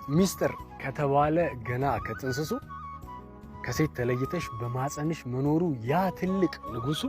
ሚስጥር ከተባለ ገና ከጥንስሱ ከሴት ተለይተሽ በማጸንሽ መኖሩ ያ ትልቅ ንጉሱ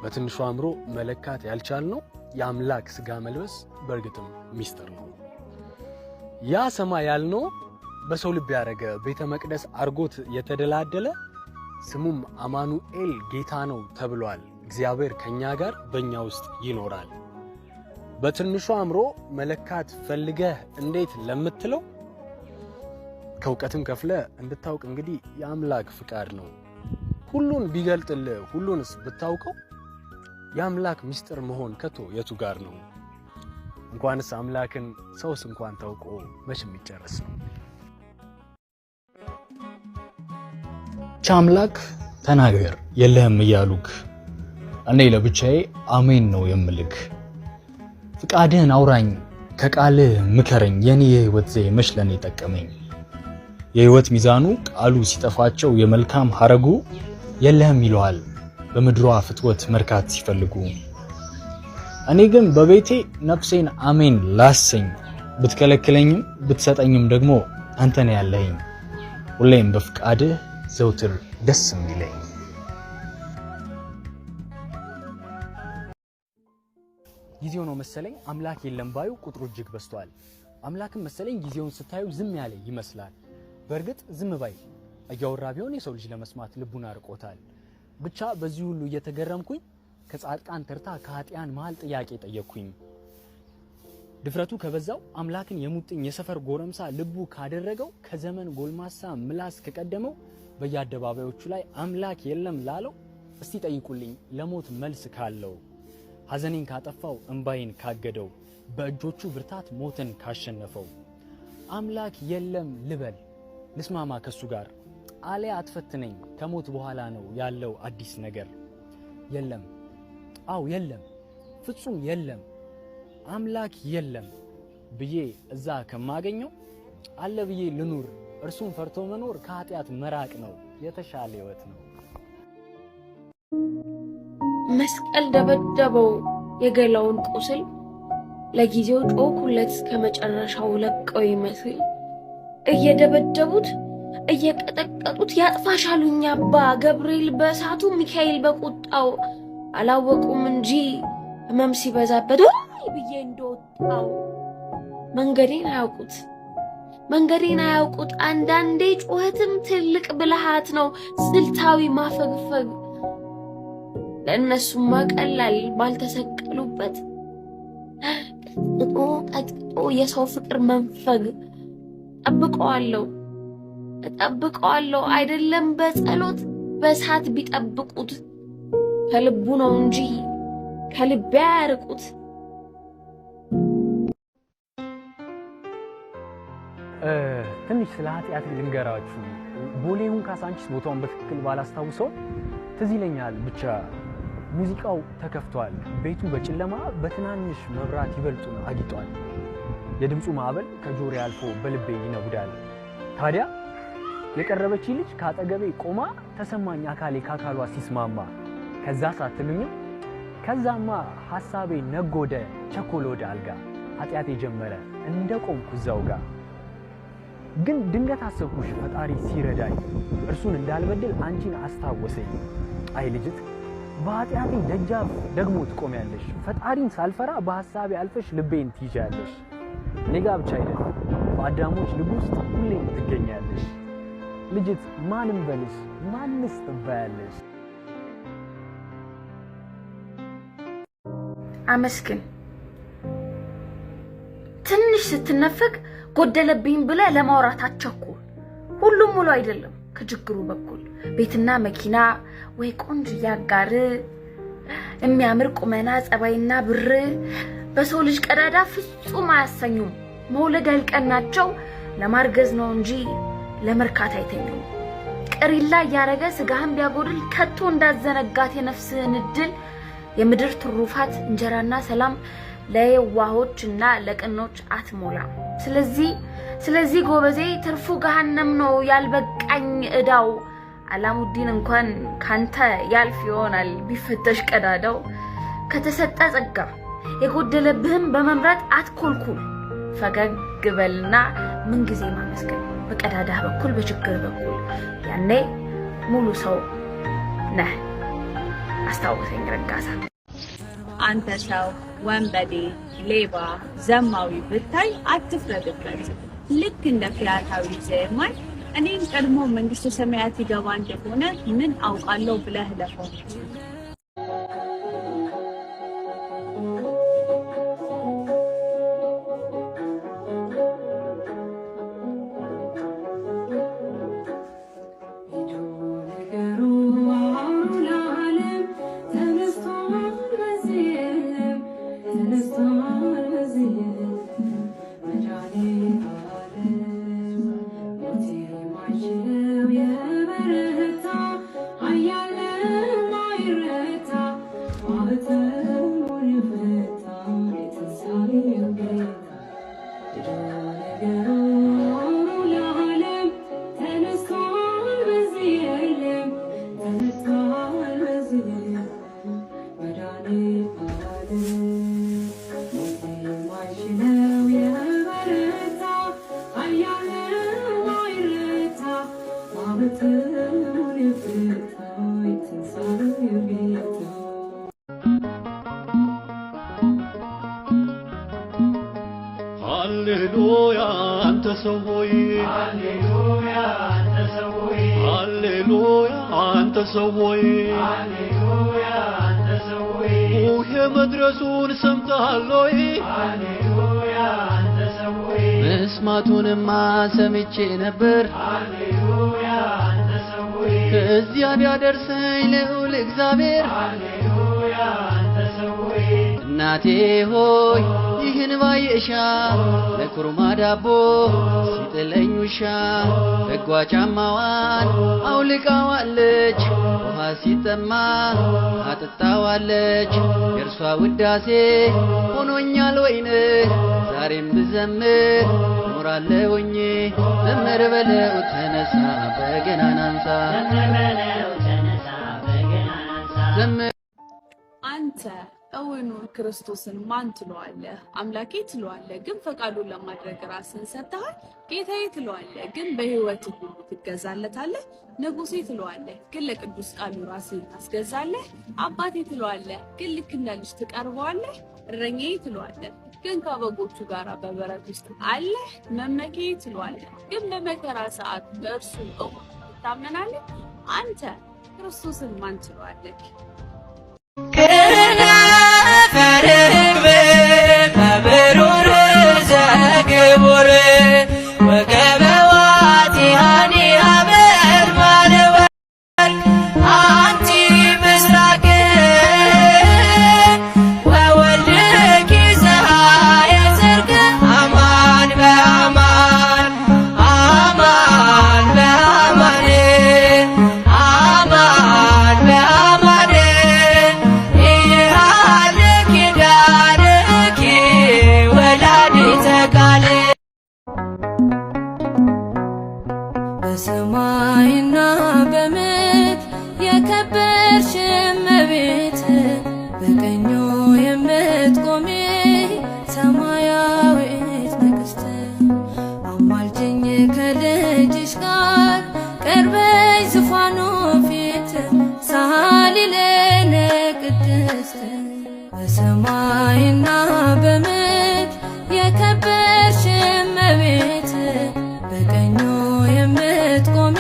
በትንሹ አምሮ መለካት ያልቻልነው የአምላክ ስጋ መልበስ በእርግጥም ሚስጥር ነው። ያ ሰማይ ያልነው በሰው ልብ ያረገ ቤተ መቅደስ አርጎት የተደላደለ ስሙም አማኑኤል ጌታ ነው ተብሏል። እግዚአብሔር ከኛ ጋር በእኛ ውስጥ ይኖራል። በትንሹ አምሮ መለካት ፈልገህ እንዴት ለምትለው ከውቀትም ከፍለ እንድታውቅ እንግዲህ የአምላክ ፍቃድ ነው። ሁሉን ቢገልጥልህ ሁሉንስ ብታውቀው የአምላክ ሚስጥር መሆን ከቶ የቱ ጋር ነው? እንኳንስ አምላክን ሰውስ እንኳን ታውቆ መች የሚጨርስ ነው? አምላክ ተናገር የለህም እያሉክ እኔ ለብቻዬ አሜን ነው የምልክ። ፍቃድህን አውራኝ ከቃልህ ምከረኝ የኔ የህይወት ዘዬ መች ለኔ ጠቀመኝ። የህይወት ሚዛኑ ቃሉ ሲጠፋቸው የመልካም ሐረጉ የለህም ይለዋል በምድሯ ፍትወት መርካት ሲፈልጉ። እኔ ግን በቤቴ ነፍሴን አሜን ላሰኝ ብትከለክለኝም ብትሰጠኝም ደግሞ አንተ ነህ ያለኸኝ ሁሌም በፍቃድህ ዘውትር ደስ የሚለኝ። ጊዜው ነው መሰለኝ አምላክ የለም ባዩ ቁጥሩ እጅግ በዝቷል። አምላክም መሰለኝ ጊዜውን ስታዩ ዝም ያለ ይመስላል። በእርግጥ ዝም ባይ እያወራ ቢሆን የሰው ልጅ ለመስማት ልቡን አርቆታል። ብቻ በዚህ ሁሉ እየተገረምኩኝ ከጻድቃን ተርታ ከኃጢያን መሃል ጥያቄ ጠየቅኩኝ። ድፍረቱ ከበዛው አምላክን የሙጥኝ የሰፈር ጎረምሳ ልቡ ካደረገው ከዘመን ጎልማሳ ምላስ ከቀደመው በየአደባባዮቹ ላይ አምላክ የለም ላለው እስቲ ጠይቁልኝ ለሞት መልስ ካለው ሐዘኔን ካጠፋው እንባዬን ካገደው በእጆቹ ብርታት ሞትን ካሸነፈው አምላክ የለም ልበል ልስማማ ከሱ ጋር አለ አትፈትነኝ ከሞት በኋላ ነው ያለው አዲስ ነገር። የለም አው የለም ፍጹም የለም አምላክ የለም ብዬ እዛ ከማገኘው አለ ብዬ ልኑር እርሱን ፈርቶ መኖር ከኃጢያት መራቅ ነው የተሻለ ህይወት ነው። መስቀል ደበደበው የገላውን ቁስል ለጊዜው ጮኩለት ከመጨረሻው ለቀው ይመስል እየደበደቡት እየቀጠቀጡት ያጥፋሻሉኝ አባ ገብርኤል በእሳቱ ሚካኤል በቁጣው አላወቁም እንጂ ህመም ሲበዛበት ወይ ብዬ እንደወጣው መንገዴን አያውቁት አንዳንዴ ጩኸትም ትልቅ ብልሃት ነው ስልታዊ ማፈግፈግ ለእነሱማ ቀላል ባልተሰቀሉበት ቀጥቅጦ የሰው ፍቅር መንፈግ እጠብቀዋለሁ አይደለም በጸሎት በእሳት ቢጠብቁት ከልቡ ነው እንጂ ከልቤ አያርቁት። ትንሽ ስለ ኃጢአት ልንገራችሁ። ቦሌውን ካሳንቺስ ቦታውን በትክክል ባላስታውሰው ትዝ ይለኛል ብቻ ሙዚቃው ተከፍቷል። ቤቱ በጨለማ በትናንሽ መብራት ይበልጡን አጊጧል። የድምፁ ማዕበል ከጆሮዬ አልፎ በልቤ ይነጉዳል። ታዲያ የቀረበች ልጅ ካጠገቤ ቆማ ተሰማኝ አካሌ ካካሏ ሲስማማ። ከዛ ሳትሉኝም ከዛማ ሐሳቤ ነጎደ ቸኮለ ወደ አልጋ ኃጢአት የጀመረ እንደቆምኩ እዛው ጋር። ግን ድንገት አሰብኩሽ ፈጣሪ ሲረዳኝ እርሱን እንዳልበድል አንቺን አስታወሰኝ። አይ ልጅት በኃጢአቴ ደጃፍ ደግሞ ትቆሚያለሽ ፈጣሪን ሳልፈራ በሐሳቤ አልፈሽ ልቤን ትይዣለሽ። እኔ ጋር ብቻ አይደለም በአዳሞች ልብ ውስጥ ሁሌም ትገኛለሽ። ልጅት ማንም በልሽ ማንስ ትባያለሽ። አመስግን ትንሽ ስትነፈግ ጎደለብኝ ብለ ለማውራት አትቸኩል። ሁሉም ሙሉ አይደለም ከችግሩ በኩል ቤትና መኪና ወይ ቆንጆ ያጋር የሚያምር ቁመና ጸባይና ብር በሰው ልጅ ቀዳዳ ፍጹም አያሰኙም። መውለድ ያልቀናቸው ለማርገዝ ነው እንጂ ለመርካት አይተኙም። ቅሪላ ያረገ ስጋህን ቢያጎድል ከቶ እንዳዘነጋት የነፍስህን እድል የምድር ትሩፋት እንጀራና ሰላም ለየዋሆችና ለቅኖች አትሞላም። ስለዚህ ጎበዜ ትርፉ ገሃነም ነው ያልበቃኝ እዳው። አላሙዲን እንኳን ካንተ ያልፍ ይሆናል ቢፈተሽ ቀዳዳው። ከተሰጠ ጸጋ የጎደለብህም በመምረጥ አትኮልኩል። ፈገግ በልና ምን ጊዜ ማመስገን በቀዳዳ በኩል በችግር በኩል ያኔ ሙሉ ሰው ነህ። አስታውሰኝ ረጋሳ። አንተ ሰው ወንበዴ፣ ሌባ፣ ዘማዊ ብታይ አትፍረድበት። ልክ እንደ ፊያታዊ ዘማኝ እኔን ቀድሞ መንግስተ ሰማያት ይገባ እንደሆነ ምን አውቃለሁ ብለህ ለፈው። ሃሌሉያ አንተ ሰው ሆይ ሃሌሉያ አንተ ሰው ሆይ ሃሌሉያ አንተ ሰው ሆይ ሃሌሉያ አንተ ሰው ሆይ ሞሄ መድረሱን ሰምተሃል ሆይ ሃሌሉያ አንተ ሰው ሆይ መስማቱንማ ሰምቼ ነበር ሃሌሉያ አንተ ሰው ሆይ ከዚያ ቢያደርሰኝ ልዑል እግዚአብሔር ሃሌሉያ አንተ ሰው ሆይ እናቴ ሆይ ይህን ባየሻ ለኩርማ ዳቦ ሲጥለኝ ውሻ በጓ ጫማዋን አውልቃዋለች ውሃ ሲጠማ አጥጣዋለች የእርሷ ውዳሴ ሆኖኛል ወይን ዛሬም ብዘምር ኖራለሁኝ ዘምር በለው ተነሳ በገናን አንሳ አንተ እውኑን ክርስቶስን ማን ትለዋለህ? አምላኬ ትለዋለህ፣ ግን ፈቃዱን ለማድረግ ራስን ሰጥተሃል። ጌታዬ ትለዋለህ፣ ግን በሕይወትህ ሁሉ ትገዛለታለህ። ንጉሴ ትለዋለህ፣ ግን ለቅዱስ ቃሉ ራስን ታስገዛለህ። አባቴ ትለዋለህ፣ ግን ልክ እንደ ልጅ ትቀርበዋለህ። እረኛዬ ትለዋለህ፣ ግን ከበጎቹ ጋር በበረት ውስጥ አለህ። መመኪያዬ ትለዋለህ፣ ግን በመከራ ሰዓት በእርሱ ትታመናለህ። አንተ ክርስቶስን ማን ትለዋለህ? በብሩር ዘግቡር ወገበዋት ያኔ አበር ማለወል አንቲ ምስራቅ ወወልድኪ ፀሐየ ጽድቅ አማን በአማን አማን በአማን አማን በአማን በሰማይና በምድር የከበርሽ እመቤት በቀኙ የምትቆሚ ሰማያዊት ንግሥት አማልጅኝ ከልጅሽ ጋር ቀርበሽ ዙፋኑ ፊት ሳሊ ለነ ቅድስት በሰማይና በምድር የከበርሽ እመቤት በቀኙ የምትቆሚ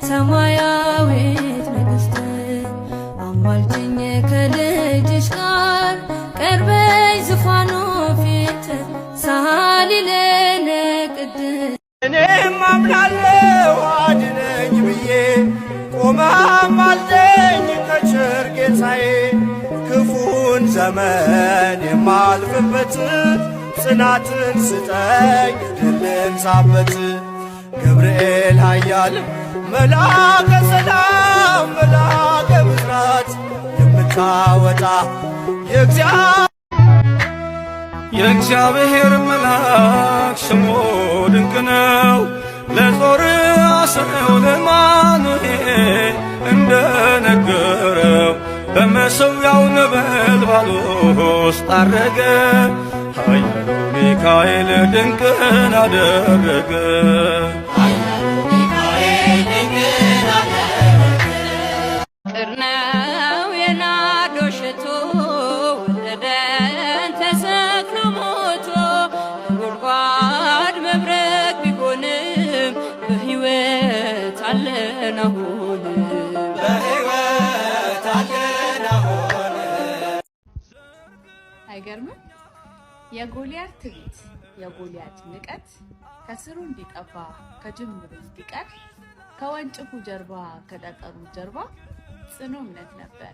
ሰማያዊት ንግሥት አማልጅኝ ከልጅሽ ጋር ቀርበሽ ዙፋኑ ፊት ሳሊ ለነ ቅድስት እኔም አምናለሁ አድነኝ ብዬ ቆመህ አልደኝ ከቸር ጌታዬ ክፉን ዘመን የማልፍበት ጽናትን ስጠኝ ድልን ሳበት ገብርኤል ኃያል መልአከ ሰላም መልአከ ብስራት የምታወጣ የእግዚአብሔር መልአክ ስሙ ድንቅ ነው። ለጦር አስረው ለማኑኤል እንደነገረው በመሠዊያው ነበልባል ውስጥ አረገ ኃያሉን ሚካኤል ድንቅን አደረገ። ቅርነው የናዶ ሽቶ ወደደን ተሰቅሎ ሞቶ ጉድጓድ መብረቅ ቢሆንም በሕይወት አለን አሁን በሕይወት አለን አሁን። አይገርምም? የጎልያድ ትዕቢት የጎልያድ ንቀት ከስሩ እንዲጠፋ ከጅምሩ እንዲቀር ከወንጭፉ ጀርባ ከጠጠሩ ጀርባ ጽኑ እምነት ነበር